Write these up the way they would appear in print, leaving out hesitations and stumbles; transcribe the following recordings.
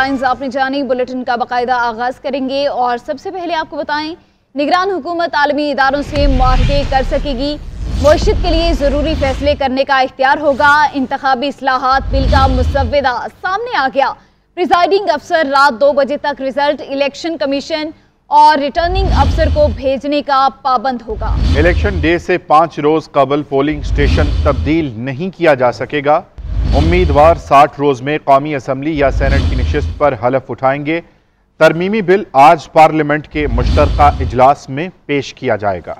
Headlines आपने जानी, bulletin का बाकायदा आगाज करेंगे और सबसे पहले आपको बताएं, निगरान हुकूमत आलमी इदारों से मुआहदे कर सकेगी। मुआशियत के लिए ज़रूरी फैसले करने का इख्तियार होगा। इंतखाबी इस्लाहात बिल का मुसव्वदा सामने आ गया। प्रिजाइडिंग अफसर रात 2 बजे तक रिजल्ट इलेक्शन कमीशन और रिटर्निंग अफसर को भेजने का पाबंद होगा। इलेक्शन डे से 5 रोज कबल पोलिंग स्टेशन तब्दील नहीं किया जा सकेगा। उम्मीदवार 60 रोज में कौमी असम्बली या सेनेट की नशिस्त पर हलफ उठाएंगे। तरमीमी बिल आज पार्लियामेंट के मुश्तरका इजलास में पेश किया जाएगा।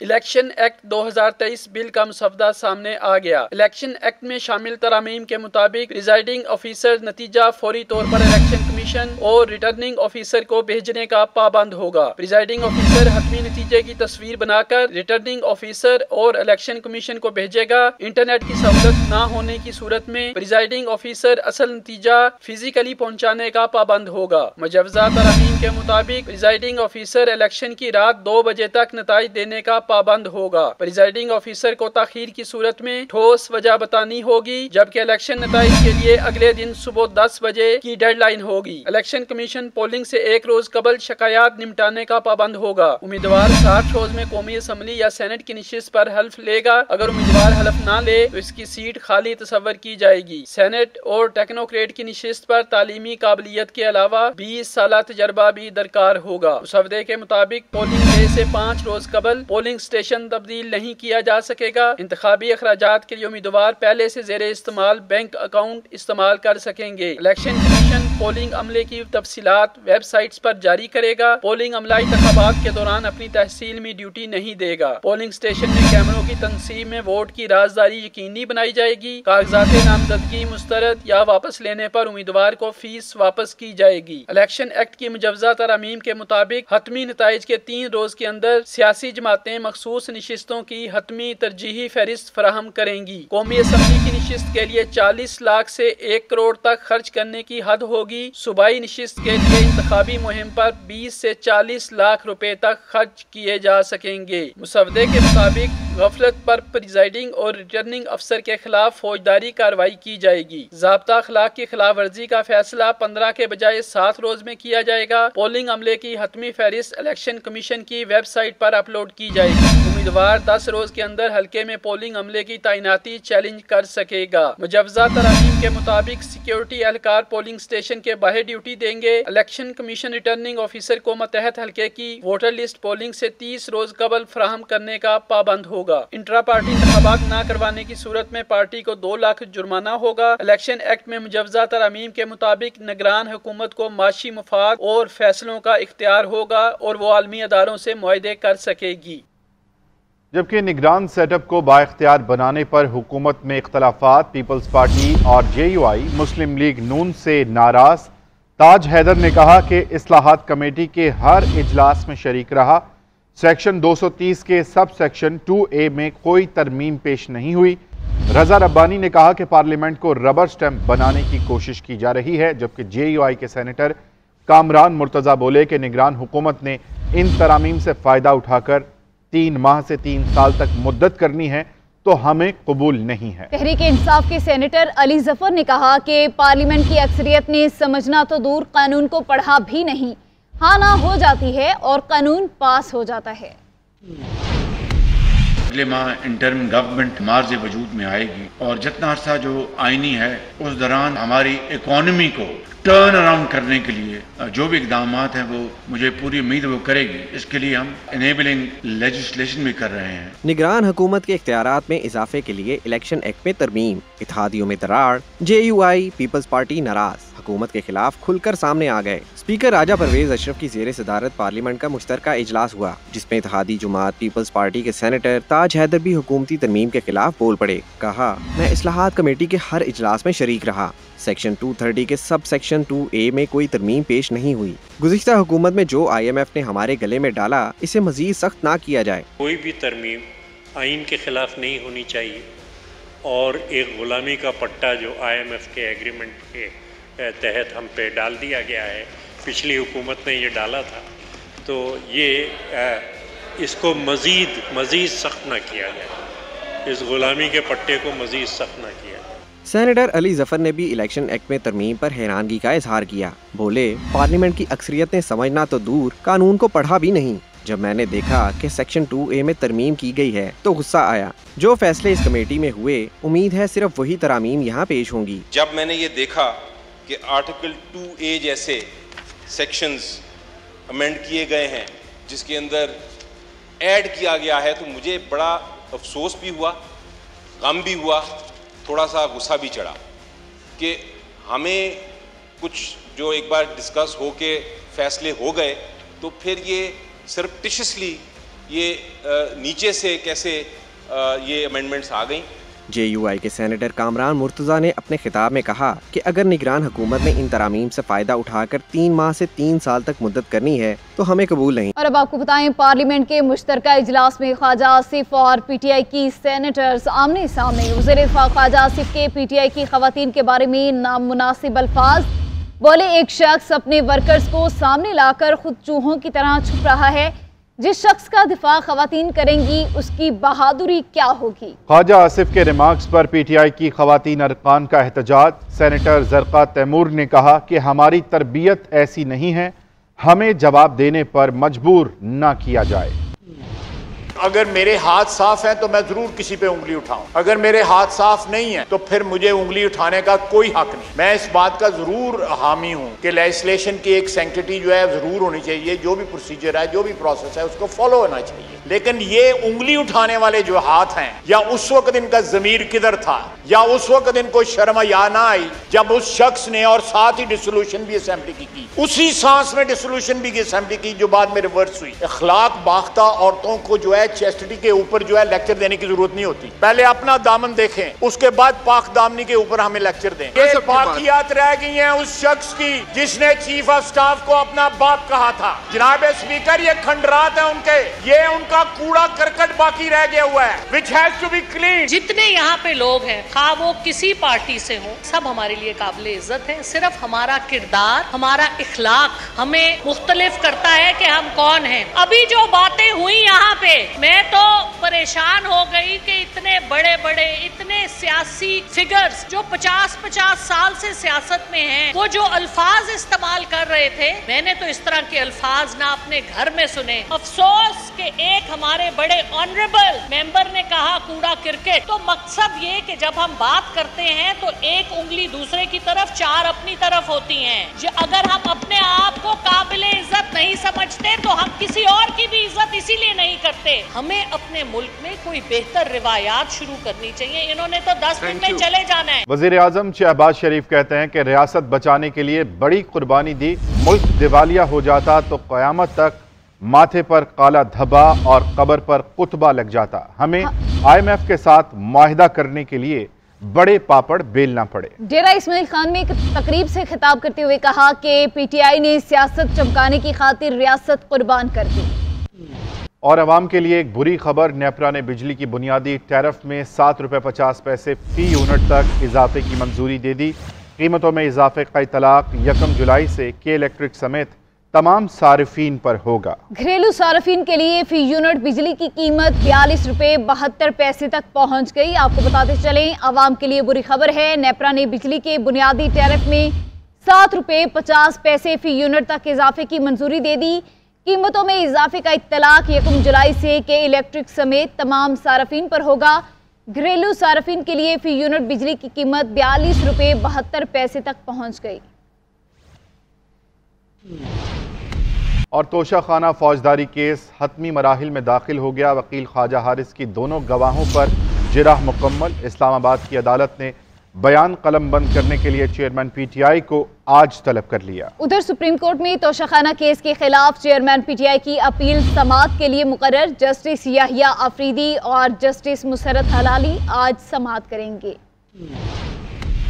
इलेक्शन एक्ट 2023 बिल का मसवदा सामने आ गया। इलेक्शन एक्ट में शामिल तरामीम के मुताबिक प्रिजाइडिंग ऑफिसर नतीजा फौरी तौर पर इलेक्शन कमीशन और रिटर्निंग ऑफिसर को भेजने का पाबंद होगा। प्रिजाइडिंग ऑफिसर हतमी नतीजे की तस्वीर बनाकर रिटर्निंग ऑफिसर और इलेक्शन कमीशन को भेजेगा। इंटरनेट की सहूलत न होने की सूरत में प्रिजाइडिंग ऑफिसर असल नतीजा फिजिकली पहुँचाने का पाबंद होगा। मुजवजा तरामीम के मुताबिक प्रिजाइडिंग ऑफिसर इलेक्शन की रात 2 बजे तक नताइज देने का पाबंद होगा। प्रिजाइडिंग ऑफिसर को ताखीर की सूरत में ठोस वजह बतानी होगी, जबकि इलेक्शन नताइज के लिए अगले दिन सुबह 10 बजे की डेडलाइन होगी। इलेक्शन कमीशन पोलिंग से 1 रोज कबल शिकायत निपटाने का पाबंद होगा। उम्मीदवार 60 रोज में कौमी असम्बली या सेनेट की नशिस्त पर हल्फ लेगा। अगर उम्मीदवार हल्फ ना ले तो इसकी सीट खाली तस्वर की जाएगी। सेनेट और टेक्नोक्रेट की नशिस्त पर तालीमी काबिलियत के अलावा 20 साल तजर्बा भी दरकार होगा। मसवदे के मुताबिक पोलिंग डे से 5 रोज कबल पोलिंग स्टेशन तब्दील नहीं किया जा सकेगा। इंतखाबी अखराजात के लिए उम्मीदवार पहले से ज़ेरे इस्तेमाल बैंक अकाउंट इस्तेमाल कर सकेंगे। इलेक्शन कमीशन पोलिंग अमले की तफसीलात वेबसाइट्स पर जारी करेगा। पोलिंग अमला इंतखाबात के दौरान अपनी तहसील में ड्यूटी नहीं देगा। पोलिंग स्टेशन में कैमरों की तनसीब में वोट की राजदारी यकीनी बनाई जाएगी। कागजात नामजदगी मुस्तरद या वापस लेने पर उम्मीदवार को फीस वापस की जाएगी। इलेक्शन एक्ट की मुजवजा तरामीम के मुताबिक हतमी नताइज के 3 रोज के अंदर सियासी जमातें मखसूस नशिस्तों की हतमी तरजीही फहरिस्त फराहम करेंगी। कौमी असम्बली की नशिस्त के लिए 40 लाख से 1 करोड़ तक खर्च करने की हद होगी। सूबाई नशिस्त के लिए इंतखाबी मुहिम पर 20 से 40 लाख रुपए तक खर्च किए जा सकेंगे। मुसवदे के मुताबिक गफलत पर प्रिजाइडिंग और रिटर्निंग अफसर के खिलाफ फौजदारी कार्रवाई की जाएगी। ज़ाब्ता अखलाक की खिलाफ वर्जी का फैसला 15 के बजाय 7 रोज में किया जाएगा। पोलिंग अमले की हतमी फहरिस्त इलेक्शन कमीशन की वेबसाइट पर अपलोड की जाएगी। उम्मीदवार 10 रोज के अंदर हल्के में पोलिंग अमले की तैनाती चैलेंज कर सकेगा। मुजवजा तरामीम के मुताबिक सिक्योरिटी एहलकार पोलिंग स्टेशन के बाहर ड्यूटी देंगे। इलेक्शन कमीशन रिटर्निंग ऑफिसर को मतहत हल्के की वोटर लिस्ट पोलिंग से 30 रोज कबल फराहम करने का पाबंद होगा। इंट्रा पार्टी इंतखाबात न करवाने की सूरत में पार्टी को 2 लाख जुर्माना होगा। इलेक्शन एक्ट में मुजवजा तरामीम के मुताबिक निगरान हुकूमत को माशी मुफाद और फैसलों का इख्तियार होगा और वो आलमी अदारों से मुआहदे कर सकेगी। जबकि निगरान सेटअप को बाइख्तियार बनाने पर हुकूमत में इख्तलाफात, पीपल्स पार्टी और JUI मुस्लिम लीग नून से नाराज। ताज हैदर ने कहा कि इस्लाहात कमेटी के हर इजलास में शरीक रहा। सेक्शन 230 के सब सेक्शन 2A में कोई तरमीम पेश नहीं हुई। रजा रब्बानी ने कहा कि पार्लियामेंट को रबर स्टैंप बनाने की कोशिश की जा रही है, जबकि JUI के सेनेटर कामरान मुर्तजा बोले कि निगरान हुकूमत ने इन तरामीम से फ़ायदा उठाकर 3 माह से 3 साल तक मुद्दत करनी है तो हमें कबूल नहीं है। तहरीक इंसाफ के सेनेटर अली जफर ने कहा कि पार्लियामेंट की अक्सरियत ने समझना तो दूर कानून को पढ़ा भी नहीं, हाँ ना हो जाती है और कानून पास हो जाता है। अगले माह इंटरिम गवर्नमेंट मार्ज वजूद में आएगी और जितना अर्सा जो आईनी है उस दौरान हमारी इकोनॉमी को टर्न अराउंड करने के लिए जो भी इकदाम हैं वो मुझे पूरी उम्मीद वो करेगी। इसके लिए हम इनेबलिंग लेजिस्लेशन भी कर रहे हैं। निगरान हुकूमत के इख्तियारात में इजाफे के लिए इलेक्शन एक्ट में तरमीम, इत्तेहादियों में दरार, JUI पीपल्स पार्टी नाराज, हुकूमत के खिलाफ खुलकर सामने आ गए। स्पीकर राजा परवेज अशरफ की ज़ेरे सदारत पार्लियामेंट का मुश्तरका इजलास हुआ, जिसमें इत्तेहादी जुमात पीपल्स पार्टी के सेनेटर ताज हैदर भी हुकूमती तरमीम के खिलाफ बोल पड़े। कहा, मैं इस्लाहात कमेटी के हर इजलास में शरीक रहा। सेक्शन 230 के सब सेक्शन 2A में कोई तरमीम पेश नहीं हुई। गुज़िश्ता हुकूमत में जो IMF ने हमारे गले में डाला, इसे मजीद सख्त ना किया जाए। कोई भी तरमीम आइन के खिलाफ नहीं होनी चाहिए और एक गुलामी का पट्टा जो IMF के एग्रीमेंट के तहत हम पे डाल दिया गया है, पिछली हुकूमत ने ये डाला था, तो ये इसको मज़ीद सख्त ना किया जाए, इस गुलामी के पट्टे को मज़ीद सख्त ना किया। सेनेटर अली जफर ने भी इलेक्शन एक्ट में तरमीम पर हैरानगी का इजहार किया। बोले, पार्लियामेंट की अक्सरियत ने समझना तो दूर, कानून को पढ़ा भी नहीं। जब मैंने देखा कि सेक्शन 2A में तरमीम की गई है तो गुस्सा आया। जो फैसले इस कमेटी में हुए, उम्मीद है सिर्फ वही तरामीम यहाँ पेश होंगी। जब मैंने ये देखा कि आर्टिकल 2A जैसे सेक्शंस अमेंड किए गए हैं जिसके अंदर ऐड किया गया है, तो मुझे बड़ा अफसोस भी हुआ, गम भी हुआ, थोड़ा सा गुस्सा भी चढ़ा कि हमें कुछ जो एक बार डिस्कस हो के फैसले हो गए तो फिर ये सरप्टिशियसली ये नीचे से कैसे ये अमेंडमेंट्स आ गई। JUI के सेनेटर कामरान मुर्तज़ा ने अपने खिताब में कहा कि अगर निगरान हुकूमत ने इन तरामीम से फ़ायदा उठाकर 3 माह से 3 साल तक मुद्दत करनी है तो हमें कबूल नहीं। और अब आपको बताएं, पार्लियामेंट के मुश्तरका इजलास में ख्वाजा आसिफ और PTI की सेनेटर्स आमने सामने। वज़ीर दिफा ख्वाजा आसिफ के PTI की खवातीन के बारे में नामुनासिब अल्फाज बोले, एक शख्स अपने वर्कर्स को सामने लाकर खुद चूहों की तरह छुप रहा है। जिस शख्स का दिफा खवातीन करेंगी उसकी बहादुरी क्या होगी। ख्वाजा आसिफ के रिमार्क्स पर PTI की खवातीन अरकान का एहतजाज। सेनेटर जरका तैमूर ने कहा कि हमारी तरबियत ऐसी नहीं है, हमें जवाब देने पर मजबूर न किया जाए। अगर मेरे हाथ साफ हैं तो मैं जरूर किसी पे उंगली उठाऊं, अगर मेरे हाथ साफ नहीं है तो फिर मुझे उंगली उठाने का कोई हक नहीं। मैं इस बात का जरूर हामी हूं कि लेजिस्लेशन की एक सैंक्टिटी जो है जरूर होनी चाहिए, जो भी प्रोसीजर है, जो भी प्रोसेस है उसको फॉलो होना चाहिए। लेकिन ये उंगली उठाने वाले जो हाथ हैं, या उस वक्त इनका जमीर किधर था, या उस वक्त इनको शर्म या ना आई जब उस शख्स ने और साथ ही डिसोल्यूशन भी असेंबली की, उसी सांस में डिसोल्यूशन भी असेंबली की जो बाद में रिवर्स हुई। अखलाक बाख्ता औरतों को जो है चेस्टिटी के ऊपर जो है लेक्चर देने की जरूरत नहीं होती। पहले अपना दामन देखें, उसके बाद पाक दामनी के ऊपर हमें लेक्चर दें। ये बाकियात रह गई हैं उस शख्स की जिसने चीफ ऑफ स्टाफ को अपना बाप कहा था। जनाब स्पीकर, ये खंडरात है उनके, ये उनका कूड़ा करकट बाकी रह गया हुआ है, which has to be clean. जितने यहाँ पे लोग हैं, खा वो किसी पार्टी से हो, सब हमारे लिए काबिल इज्जत है। सिर्फ हमारा किरदार, हमारा इखलाक हमें मुख्तलिफ करता है कि हम कौन हैं। अभी जो बातें हुई यहाँ पे, मैं तो परेशान हो गई कि इतने बड़े बड़े, इतने सियासी फिगर्स जो 50-50 साल से सियासत में हैं, वो जो अल्फाज इस्तेमाल कर रहे थे, मैंने तो इस तरह के अल्फाज ना अपने घर में सुने। अफसोस कि एक हमारे बड़े ऑनरेबल मेंबर ने कहा कूड़ा क्रिकेट। तो मकसद ये कि जब हम बात करते हैं तो एक उंगली दूसरे की तरफ, 4 अपनी तरफ होती हैं। अगर हम अपने आप को काबिल इज्जत नहीं समझते तो हम किसी और की भी इज्जत इसीलिए नहीं करते। हमें अपने मुल्क में कोई बेहतर रिवायात शुरू करनी चाहिए। इन्होंने तो 10 दिन में चले जाना है। वजीर आजम शहबाज शरीफ कहते हैं कि रियासत बचाने के लिए बड़ी कुर्बानी दी, मुल्क दिवालिया हो जाता तो क़यामत तक माथे पर काला धब्बा और कब्र पर कुतबा लग जाता। हमें IMF के साथ मुआहिदा करने के लिए बड़े पापड़ बेलना पड़े। डेरा इस्माइल खान में एक तकरीब से खिताब करते हुए कहा कि PTI ने सियासत चमकाने की खातिर रियासत कुर्बान कर दी। और अवाम के लिए एक बुरी खबर, नेपरा ने बिजली की बुनियादी टैरिफ में 7 रुपये 50 पैसे फी यूनिट तक इजाफे की मंजूरी दे दी। कीमतों में इजाफे का इतलाक 1 जुलाई से के इलेक्ट्रिक समेत तमाम सारिफीन पर होगा। घरेलू सारिफीन के लिए फी यूनिट बिजली की कीमत 42 रुपये 72 पैसे तक पहुंच गई। आपको बताते चलें, अवाम के लिए बुरी खबर है, नेपरा ने बिजली के बुनियादी टैरिफ में 7 रुपये 50 पैसे फी यूनिट तक इजाफे की मंजूरी दे दी। कीमतों में इजाफे का इत्तलाक 1 जुलाई से के इलेक्ट्रिक समेत तमाम सारफीन पर होगा। घरेलू सारफीन के लिए फी यूनिट बिजली की कीमत 42 रुपये 72 पैसे तक पहुंच गई। और तोशाखाना फौजदारी केस हतमी मराहिल में दाखिल हो गया। वकील ख्वाजा हारिस की दोनों गवाहों पर जिरह मुकम्मल। इस्लामाबाद की अदालत ने बयान कलम बंद करने के लिए चेयरमैन PTI को आज तलब कर लिया। उधर सुप्रीम कोर्ट में तोशाखाना केस के खिलाफ चेयरमैन PTI की अपील समाअत के लिए मुकर्रर। जस्टिस याहिया अफरीदी और जस्टिस मुसरत हलाली आज समाअत करेंगे।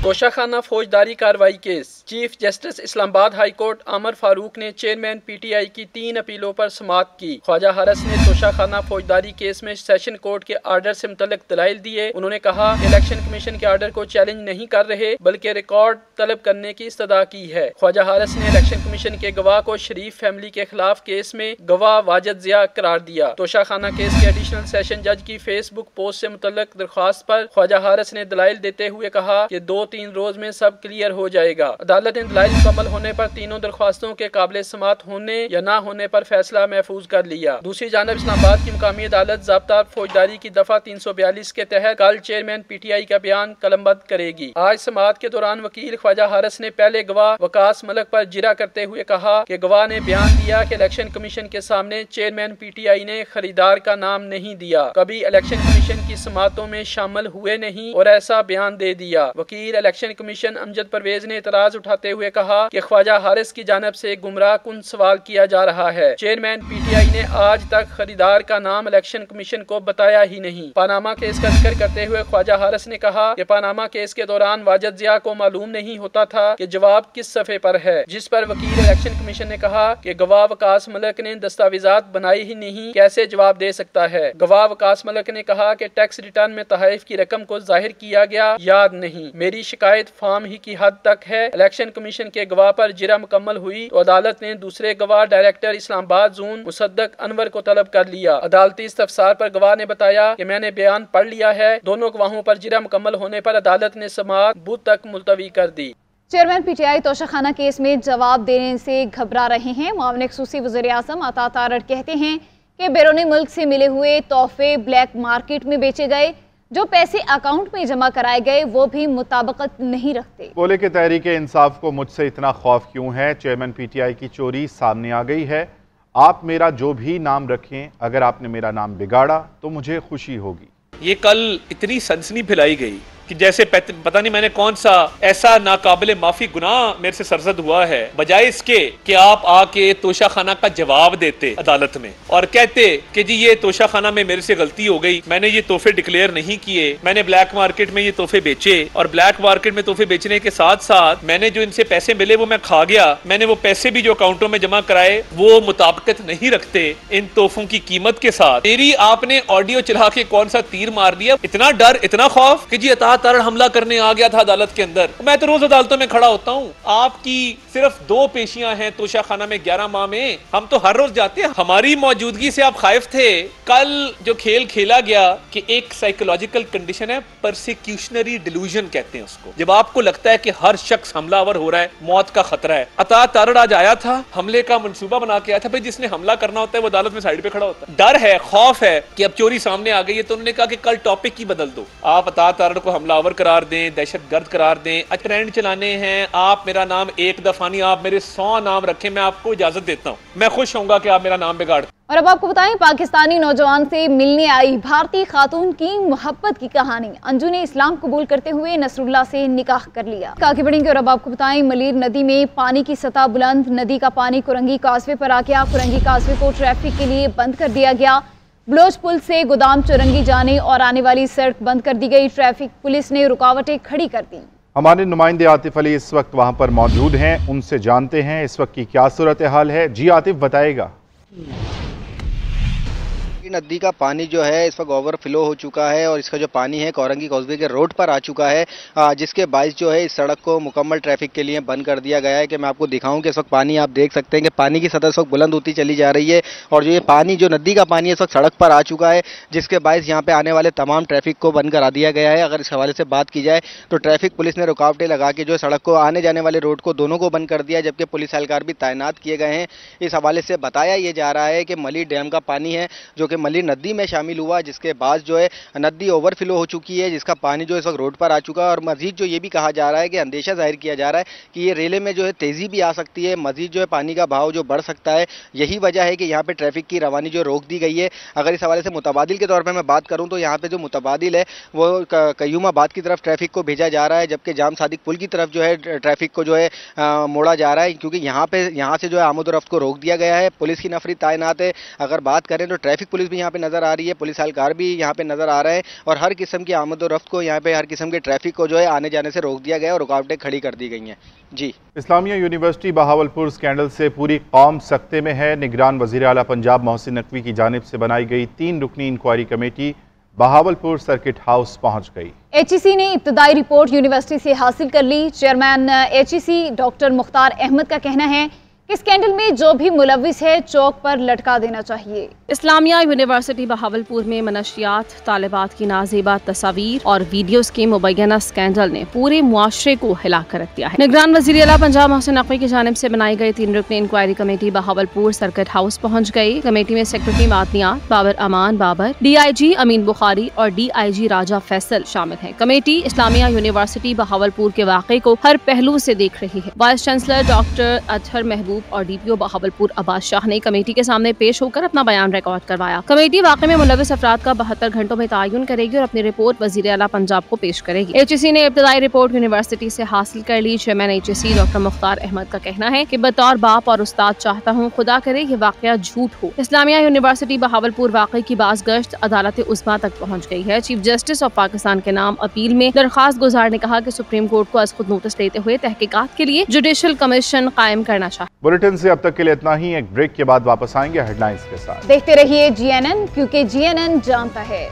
तोशाखाना फौजदारी कार्रवाई case. Chief justice Islamabad high court आमर फारूक ने चेयरमैन PTI की 3 अपीलों पर समाअत की। ख्वाजा हारिस ने तोशाखाना फौजदारी केस में सेशन कोर्ट के आर्डर से मुतल्लिक दलाइल दिए। उन्होंने कहा कि इलेक्शन कमीशन के आर्डर को चैलेंज नहीं कर रहे बल्कि रिकॉर्ड तलब करने की इस्तदा की है। ख्वाजा हारिस ने इलेक्शन कमीशन के गवाह को शरीफ फैमिली के खिलाफ केस में गवाह वाजिद जिया करार दिया। तोशाखाना केस के एडिशनल सेशन जज की फेसबुक पोस्ट से मुतल्लिक दरख्वास्त पर ख्वाजा हारिस ने दलाइल देते हुए कहा कि 2-3 रोज में सब क्लियर हो जाएगा। अदालत ने दलाइल मुकम्मल होने पर तीनों दरख्वास्तों के काबिल समाअत होने या ना होने पर फैसला महफूज कर लिया। दूसरी जानब इस्लामाबाद की मुकामी अदालत ज़ाब्ता फौजदारी की दफा 342 के तहत कल चेयरमैन PTI का बयान कलमबंद करेगी। आज समाअत के दौरान वकील ख्वाजा हारिस ने पहले गवाह वकास मलक पर जिरा करते हुए कहा कि गवाह ने बयान दिया कि इलेक्शन कमीशन के सामने चेयरमैन PTI ने खरीदार का नाम नहीं दिया, कभी इलेक्शन कमीशन की समाअतों में शामिल हुए नहीं और ऐसा बयान दे दिया। वकील इलेक्शन कमीशन अमजद परवेज ने एतराज उठाते हुए कहा कि ख्वाजा हारिस की जानिब से गुमराह कुन सवाल किया जा रहा है। चेयरमैन PTI ने आज तक खरीदार का नाम इलेक्शन कमीशन को बताया ही नहीं। पानामा केस का जिक्र करते हुए ख्वाजा हारिस ने कहा कि पानामा केस के दौरान वाजिद जिया को मालूम नहीं होता था कि जवाब किस सफ़े पर है, जिस पर वकील इलेक्शन कमीशन ने कहा कि गवाह वकास मलक ने दस्तावेजात बनाए ही नहीं, कैसे जवाब दे सकता है। गवाह वकास मलक ने कहा कि टैक्स रिटर्न में तहरीफ की रकम को जाहिर किया गया याद नहीं, मेरी शिकायत फार्म ही की हद तक है। इलेक्शन कमीशन के गवाह पर जिरा मुकम्मल हुई तो अदालत ने दूसरे गवाह डायरेक्टर इस्लामाबाद जोन मुसद्दक अनवर को तलब कर लिया। अदालती इस्तफसार पर गवाह ने बताया कि मैंने बयान पढ़ लिया है। दोनों गवाहों पर जिरा मुकम्मल होने पर अदालत ने समाअत बुध तक मुलतवी कर दी। चेयरमैन PTI तोशाखाना केस में जवाब देने से घबरा रहे हैं। मामले खसूसी वज़ीर आज़म अता तारड़ कहते हैं कि बैरूनी मुल्क से मिले हुए तोहफे ब्लैक मार्केट में बेचे गए, जो पैसे अकाउंट में जमा कराए गए वो भी मुताबिकत नहीं रखते। बोले कि तहरीक इंसाफ को मुझसे इतना खौफ क्यों है। चेयरमैन PTI की चोरी सामने आ गई है। आप मेरा जो भी नाम रखें, अगर आपने मेरा नाम बिगाड़ा तो मुझे खुशी होगी। ये कल इतनी सनसनी फैलाई गई कि जैसे पता नहीं मैंने कौन सा ऐसा नाकाबिले माफी गुनाह मेरे से सरजद हुआ है, बजाय इसके कि आप आके तोशाखाना का जवाब देते अदालत में और कहते कि जी ये तोशाखाना में मेरे से गलती हो गई, मैंने ये तोहफे डिक्लेयर नहीं किए, मैंने ब्लैक मार्केट में ये तोहफे बेचे और ब्लैक मार्केट में तोहफे बेचने के साथ साथ मैंने जो इनसे पैसे मिले वो मैं खा गया, मैंने वो पैसे भी जो अकाउंटों में जमा कराए वो मुताबिकत नहीं रखते इन तोहफों की कीमत के साथ। मेरी आपने ऑडियो चला के कौन सा तीर मार दिया, इतना डर इतना खौफ कि जी अता तारड़ हमला करने आ गया था अदालत के अंदर। मैं तो रोज अदालतों में खड़ा होता हूँ, आपकी सिर्फ 2 पेशियां हैं तोशाखाना में 11 माह में, हम तो हर रोज जाते हैं। हमारी मौजूदगी से आप खाइफ थे। कल जो खेल खेला गया कि एक साइकोलॉजिकल कंडीशन है, परसिक्यूशनरी डिल्यूजन कहते हैं उसको, जब आपको लगता है कि हर शख्स हमलावर हो रहा है, मौत का खतरा है। अता तारड़ आज आया था, हमले का मंसूबा बना के आया था। भाई जिसने हमला करना होता है वो अदालत में साइड पे खड़ा होता है। डर है, खौफ है कि अब चोरी सामने आ गई है, तो उन्होंने कहा कि कल टॉपिक ही बदल दो, आप अता तारड़ को हमलावर करार दें, दहशतगर्द करार दें, ट्रेंड चलाने हैं, आप मेरा नाम एक दफा नहीं आप मेरे 100 नाम रखें, मैं आपको इजाजत देता हूं, मैं खुश होऊंगा कि आप मेरा नाम बिगाड़। और अब आपको बताएं, पाकिस्तानी नौजवान से मिलने आई भारतीय खातून की मोहब्बत की कहानी। अंजू ने इस्लाम कबूल करते हुए नसरुल्ला से निकाह कर लिया। आगे बढ़ेंगे और अब आपको बताएं, मलीर नदी में पानी की सतह बुलंद, नदी का पानी कुरंगी काजवे पर आ गया। कुरंगी काजवे को ट्रैफिक के लिए बंद कर दिया गया। बलोच पुल से गोदाम चुरंगी जाने और आने वाली सड़क बंद कर दी गई। ट्रैफिक पुलिस ने रुकावटें खड़ी कर दी। हमारे नुमाइंदे आतिफ अली इस वक्त वहां पर मौजूद हैं, उनसे जानते हैं इस वक्त की क्या सूरत हाल है। जी आतिफ, बताएगा। नदी का पानी जो है इस वक्त ओवरफ्लो हो चुका है और इसका जो पानी है कोरंगी कॉजवे के रोड पर आ चुका है, जिसके बायस जो है इस सड़क को मुकम्मल ट्रैफिक के लिए बंद कर दिया गया है। कि मैं आपको दिखाऊं कि इस वक्त पानी आप देख सकते हैं कि पानी की सतह इस वक्त बुलंद होती चली जा रही है और जो ये पानी जो नदी का पानी है इस वक्त सड़क पर आ चुका है, जिसके बायस यहाँ पे आने वाले तमाम ट्रैफिक को बंद करा दिया गया है। अगर इस हवाले से बात की जाए तो ट्रैफिक पुलिस ने रुकावटें लगा के जो सड़क को आने जाने वाले रोड को दोनों को बंद कर दिया, जबकि पुलिस एहलकार भी तैनात किए गए हैं। इस हवाले से बताया ये जा रहा है कि मली डैम का पानी है जो कि मली नदी में शामिल हुआ, जिसके बाद जो है नदी ओवरफ्लो हो चुकी है, जिसका पानी जो इस वक्त रोड पर आ चुका है। और मजीद जो ये भी कहा जा रहा है कि अंदेशा जाहिर किया जा रहा है कि ये रेले में जो है तेजी भी आ सकती है, मजीद जो है पानी का बहाव जो बढ़ सकता है। यही वजह है कि यहाँ पे ट्रैफिक की रवानी जो रोक दी गई है। अगर इस हवाले से मुतबादिल के तौर पर मैं बात करूँ तो यहाँ पे जो मुतबादिल है वो कयूमाबाद की तरफ ट्रैफिक को भेजा जा रहा है, जबकि जाम सादिक पुल की तरफ जो है ट्रैफिक को जो है मोड़ा जा रहा है, क्योंकि यहाँ से जो है आमद रफ्त को रोक दिया गया है। पुलिस की नफरी तैनात है। अगर बात करें तो ट्रैफिक पुलिस पुलिस भी यहाँ पे नजर आ रही है, पुलिस एहलकार भी यहाँ पे नजर आ रहे हैं और हर किस्म की आमद और रफ्त को यहाँ पे हर किस्म के ट्रैफिक को जो है आने जाने से रोक दिया गया और रुकावटें खड़ी कर दी गई हैं। जी, इस्लामिया यूनिवर्सिटी बहावलपुर स्कैंडल से पूरी कौम सख्ते में है। निगरान वज़ीर आला पंजाब मोहसिन नकवी की जानिब से बनाई गई 3 रुकनी inquiry committee Bahawalpur circuit house पहुंच गई। HEC ने इब्तदाई रिपोर्ट यूनिवर्सिटी से हासिल कर ली। Chairman HEC doctor Mukhtar Ahmad का कहना है कि स्कैंडल में जो भी मुलविस है चौक पर लटका देना चाहिए। इस्लामिया यूनिवर्सिटी बहावलपुर में मनशियात, तालिबात की नाजेबा तस्वीर और वीडियोस के मुबैना स्कैंडल ने पूरे मुआशरे को हिला कर रख दिया है। निगरान वज़ीर आला पंजाब मोहसिन नकवी की जानिब से बनाई गई 3 रुकनी inquiry committee Bahawalpur circuit house पहुंच गई। कमेटी में सेक्रेटरी मादनियात बाबर अमान बाबर, DIG अमीन बुखारी और DIG राजा फैसल शामिल है। कमेटी इस्लामिया यूनिवर्सिटी बहावलपुर के वाक़े को हर पहलू से देख रही है। वाइस चांसलर डॉक्टर अतहर महबूब और DPO बहावलपुर अब्बास शाह ने कमेटी के सामने पेश होकर अपना बयान रिकॉर्ड करवाया। कमेटी वाक़े में मुलविस अफराद का 72 घंटों में तयन करेगी और अपनी रिपोर्ट वज़ीर आला पंजाब को पेश करेगी। HEC ने इब्तदाई रिपोर्ट यूनिवर्सिटी से हासिल कर ली। Chairman HEC doctor Mukhtar Ahmad का कहना है कि बतौर बाप और उस्ताद चाहता हूँ खुदा करे ये वाक़या झूठ हो। इस्लामिया यूनिवर्सिटी बहावलपुर वाक़े की बाज़गश्त अदालत उस्मा तक पहुँच गई है। चीफ जस्टिस ऑफ पाकिस्तान के नाम अपील में दरखास्त गुजार ने कहा कि सुप्रीम कोर्ट को खुद नोटिस लेते हुए तहकीकात के लिए जुडिशल कमीशन कायम करना चाहिए। बुलेटिन से अब तक के लिए इतना ही। एक ब्रेक के बाद वापस आएंगे हेडलाइंस के साथ। देखते रहिए GNN, क्योंकि GNN जानता है।